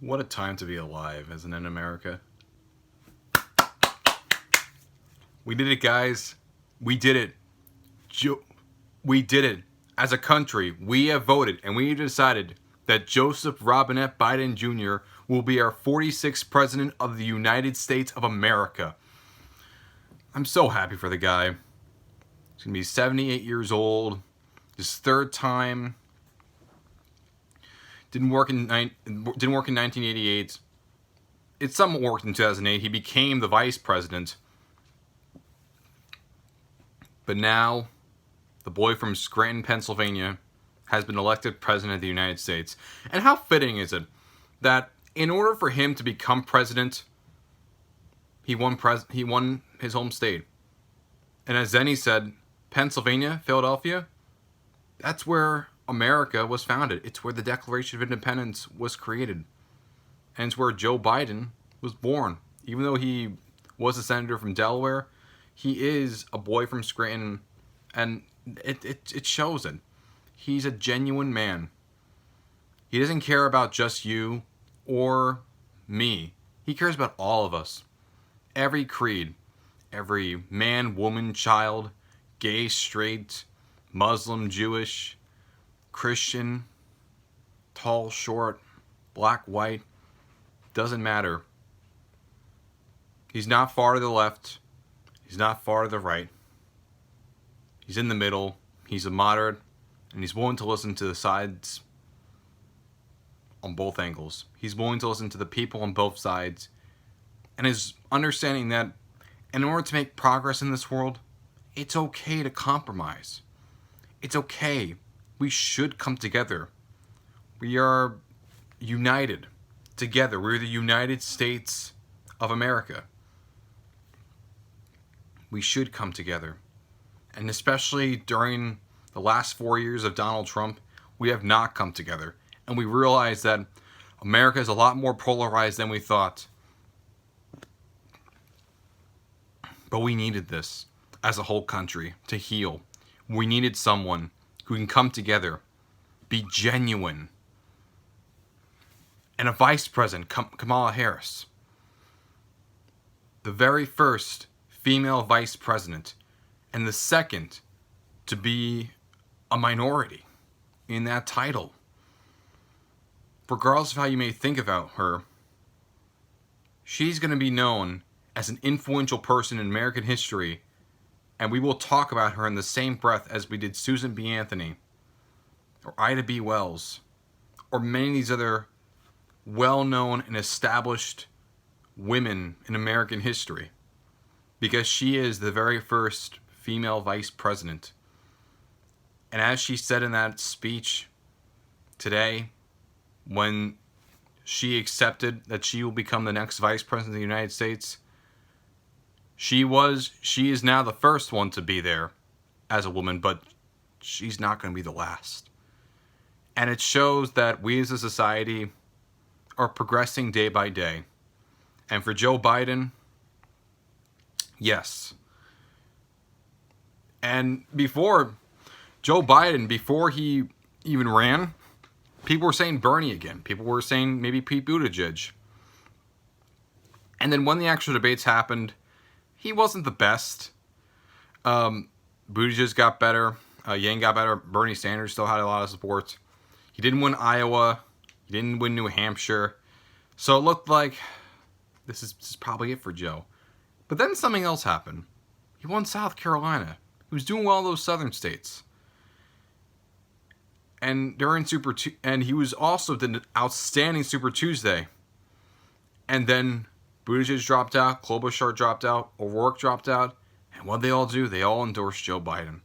What a time to be alive, isn't it, America? We did it, guys. We did it. We did it. As a country, we have voted and we have decided that Joseph Robinette Biden Jr. will be our 46th president of the United States of America. I'm so happy for the guy. He's going to be 78 years old. His third time. Didn't work in 1988. It somewhat worked in 2008. He became the vice president. But now, the boy from Scranton, Pennsylvania, has been elected president of the United States. And how fitting is it that in order for him to become president, he won his home state. And as Vinny said, Pennsylvania, Philadelphia, that's where America was founded. It's where the Declaration of Independence was created. And it's where Joe Biden was born. Even though he was a senator from Delaware, he is a boy from Scranton, and it shows it. He's a genuine man. He doesn't care about just you or me. He cares about all of us. Every creed, every man, woman, child, gay, straight, Muslim, Jewish, Christian, tall, short, black, white, doesn't matter. He's not far to the left. He's not far to the right. He's in the middle. He's a moderate, and he's willing to listen to the sides on both angles. He's willing to listen to the people on both sides, and is understanding that in order to make progress in this world, it's okay to compromise. It's okay. We should come together. We are united together. We're the United States of America. We should come together. And especially during the last 4 years of Donald Trump, we have not come together. And we realize that America is a lot more polarized than we thought. But we needed this as a whole country to heal. We needed someone who can come together, be genuine. And a vice president, Kamala Harris, the very first female vice president, and the second to be a minority in that title. Regardless of how you may think about her, she's going to be known as an influential person in American history, and we will talk about her in the same breath as we did Susan B. Anthony, or Ida B. Wells, or many of these other well-known and established women in American history, because she is the very first female vice president. And as she said in that speech today, when she accepted that she will become the next vice president of the United States, she is now the first one to be there as a woman, but she's not going to be the last. And it shows that we as a society are progressing day by day. And for Joe Biden, yes. And before he even ran, people were saying Bernie again. People were saying maybe Pete Buttigieg. And then when the actual debates happened, he wasn't the best. Buttigieg got better. Yang got better. Bernie Sanders still had a lot of support. He didn't win Iowa. He didn't win New Hampshire. So it looked like this is probably it for Joe. But then something else happened. He won South Carolina. He was doing well in those southern states. And during and he was also did an outstanding Super Tuesday. And then Buttigieg dropped out, Klobuchar dropped out, O'Rourke dropped out. And what did they all do? They all endorsed Joe Biden.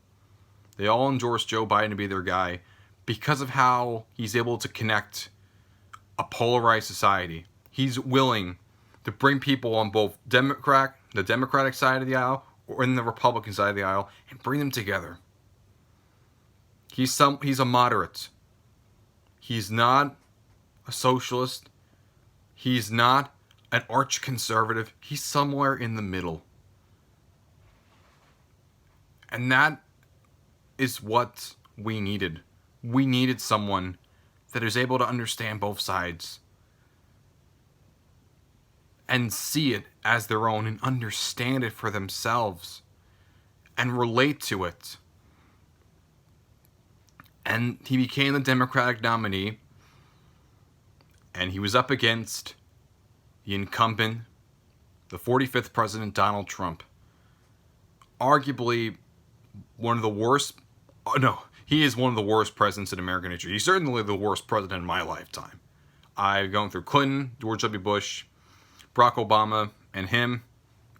They all endorsed Joe Biden to be their guy because of how he's able to connect a polarized society. He's willing to bring people on both the Democratic side of the aisle or in the Republican side of the aisle and bring them together. He's a moderate. He's not a socialist. He's not an arch conservative. He's somewhere in the middle. And that is what we needed. We needed someone that is able to understand both sides. and see it as their own and understand it for themselves and relate to it. And he became the Democratic nominee, and he was up against the incumbent, the 45th president, Donald Trump. Arguably one of the worst, he is one of the worst presidents in American history. He's certainly the worst president in my lifetime. I've gone through Clinton, George W. Bush, Barack Obama, and him.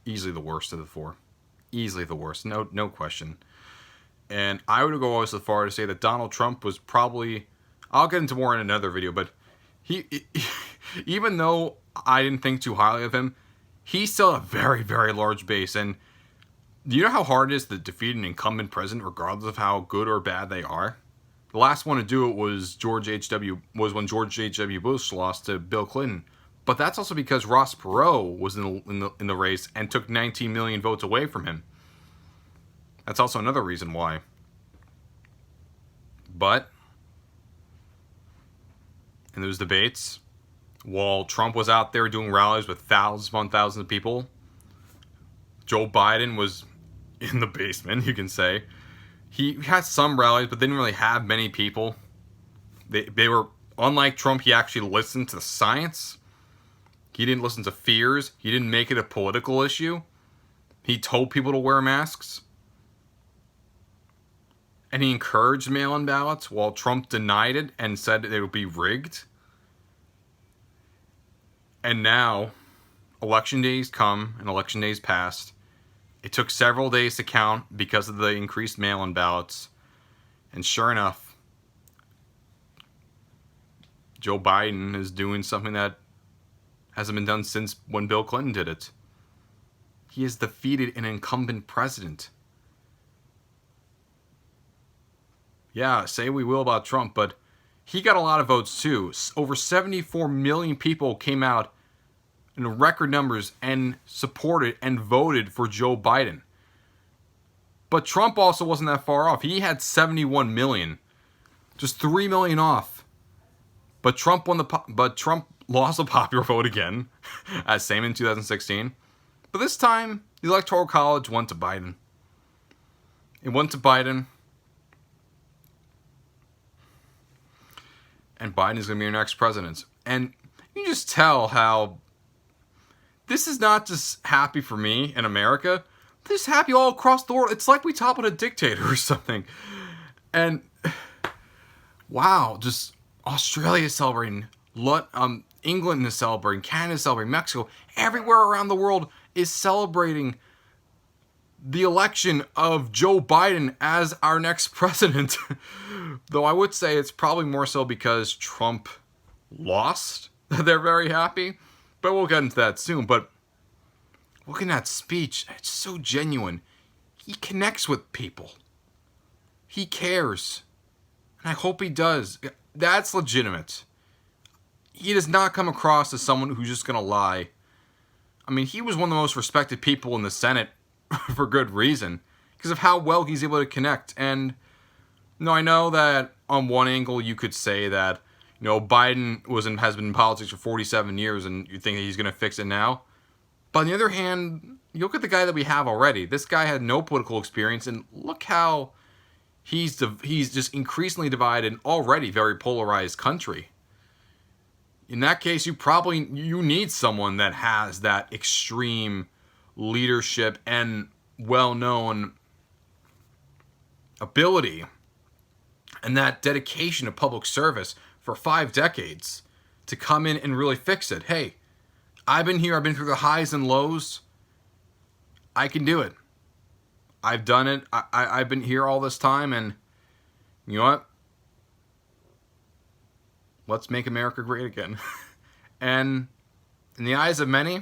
Easily the worst of the four. Easily the worst, no question. And I would go so far to say that Donald Trump was probably, I'll get into more in another video, but he even though I didn't think too highly of him, he still had a very, very large base. And do you know how hard it is to defeat an incumbent president regardless of how good or bad they are? The last one to do it was when George H.W. Bush lost to Bill Clinton. But that's also because Ross Perot was in the race and took 19 million votes away from him. That's also another reason why. But in those debates, while Trump was out there doing rallies with thousands upon thousands of people, Joe Biden was in the basement, you can say. He had some rallies, but didn't really have many people. They were, unlike Trump, he actually listened to the science. He didn't listen to fears. He didn't make it a political issue. He told people to wear masks. And he encouraged mail-in ballots while Trump denied it and said they would be rigged. And now, election days come and election days passed. It took several days to count because of the increased mail-in ballots. And sure enough, Joe Biden is doing something that hasn't been done since when Bill Clinton did it. He has defeated an incumbent president. Yeah, say we will about Trump, but he got a lot of votes too. Over 74 million people came out in record numbers and supported and voted for Joe Biden. But Trump also wasn't that far off. He had 71 million, just 3 million off. But Trump lost the popular vote again, as same in 2016. But this time, the Electoral College went to Biden. It went to Biden. And Biden is going to be our next president. And you can just tell how this is not just happy for me in America. This is happy all across the world. It's like we toppled a dictator or something. And wow, just Australia is celebrating. England is celebrating. Canada is celebrating. Mexico. Everywhere around the world is celebrating the election of Joe Biden as our next president. Though I would say it's probably more so because Trump lost. They're very happy. But we'll get into that soon. But look at that speech. It's so genuine. He connects with people. He cares. And I hope he does. That's legitimate. He does not come across as someone who's just going to lie. I mean, he was one of the most respected people in the Senate for good reason. Because of how well he's able to connect. And I know that on one angle you could say that Biden has been in politics for 47 years and you think that he's going to fix it now. But on the other hand, you look at the guy that we have already. This guy had no political experience, and look how he's just increasingly divided an already very polarized country. In that case, you need someone that has that extreme leadership and well-known ability and that dedication to public service for 5 decades to come in and really fix it. Hey, I've been here. I've been through the highs and lows. I can do it. I've done it. I've been here all this time, and you know what? Let's make America great again. And in the eyes of many,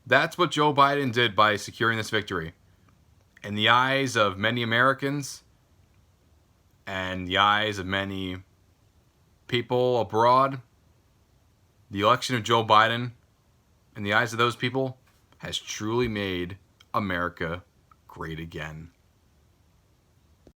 that's what Joe Biden did by securing this victory. In the eyes of many Americans and the eyes of many people abroad, the election of Joe Biden, in the eyes of those people, has truly made America great again.